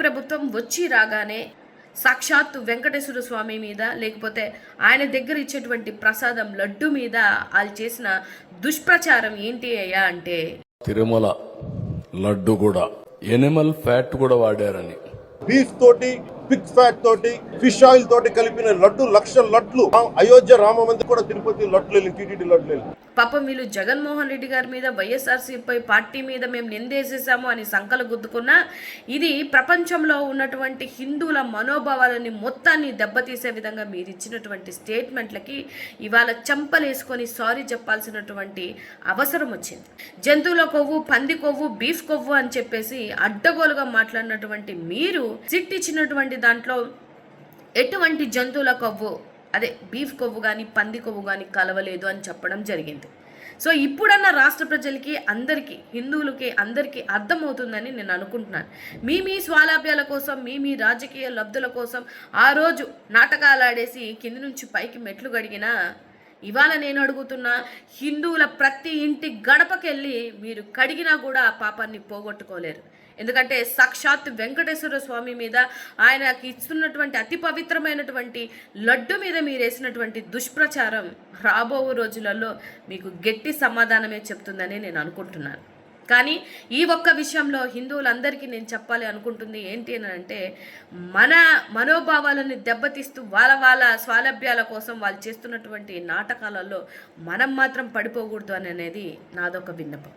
ప్రభుత్వం వచ్చి రాగానే సాక్షాత్తు వెంకటేశ్వర స్వామి మీద లేకపోతే ఆయన దగ్గర ఇచ్చేటువంటి ప్రసాదం లడ్డు మీద వాళ్ళు చేసిన దుష్ప్రచారం ఏంటి అయ్యా అంటే తిరుమల లడ్డు కూడా ఎనిమల్ ఫ్యాట్ కూడా వాడారని, బీఫ్ తోటి, పిగ్ ఫ్యాట్ తోటి, ఫిష్ ఆయిల్ తోటి కలిపిన లడ్డు 1,00,000 లడ్లు. అయోధ్య రామ మందిర్ కూడా తిరుపతి లడ్లు, టీటీడీ లడ్లు. పాపం వీళ్ళు జగన్మోహన్ రెడ్డి గారి మీద, వైఎస్ఆర్సీపీ పార్టీ మీద మేము నిందేసేసాము అని సంకలు గుద్దుకున్నా ఇది ప్రపంచంలో ఉన్నటువంటి హిందువుల మనోభావాలని మొత్తాన్ని దెబ్బతీసే విధంగా మీరు ఇచ్చినటువంటి స్టేట్మెంట్లకి ఇవాళ చంపలేసుకొని సారీ చెప్పాల్సినటువంటి అవసరం వచ్చింది. జంతువుల కొవ్వు, పంది కొవ్వు, బీఫ్ కొవ్వు అని చెప్పేసి అడ్డగోలుగా మాట్లాడినటువంటి మీరు సిట్ ఇచ్చినటువంటి దాంట్లో ఎటువంటి జంతువుల కొవ్వు, అదే బీఫ్ కొవ్వు కానీ పంది కొవ్వు కానీ కలవలేదు అని చెప్పడం జరిగింది. సో ఇప్పుడన్నా రాష్ట్ర ప్రజలకి, అందరికీ, హిందువులకి అందరికీ అర్థమవుతుందని నేను అనుకుంటున్నాను. మీ స్వాలాభ్యాల కోసం, మీ రాజకీయ లబ్ధుల కోసం ఆ రోజు నాటకాలు ఆడేసి కింది నుంచి పైకి మెట్లు గడిగినా ఇవాళ నేను అడుగుతున్నా, హిందువుల ప్రతి ఇంటి గడపకెళ్ళి మీరు కడిగినా కూడా ఆ పాపాన్ని పోగొట్టుకోలేరు. ఎందుకంటే సాక్షాత్ వెంకటేశ్వర స్వామి మీద, ఆయనకి ఇస్తున్నటువంటి అతి పవిత్రమైనటువంటి లడ్డు మీద మీరు వేసినటువంటి దుష్ప్రచారం రాబో రోజులలో మీకు గట్టి సమాధానమే చెప్తుందని నేను అనుకుంటున్నాను. కానీ ఈ ఒక్క విషయంలో హిందువులందరికీ నేను చెప్పాలి అనుకుంటుంది ఏంటి అని అంటే, మన మనోభావాలను దెబ్బతీస్తూ వాళ్ళ స్వాలభ్యాల కోసం వాళ్ళు చేస్తున్నటువంటి నాటకాలలో మనం మాత్రం పడిపోకూడదు అనేది నాదొక విన్నపం.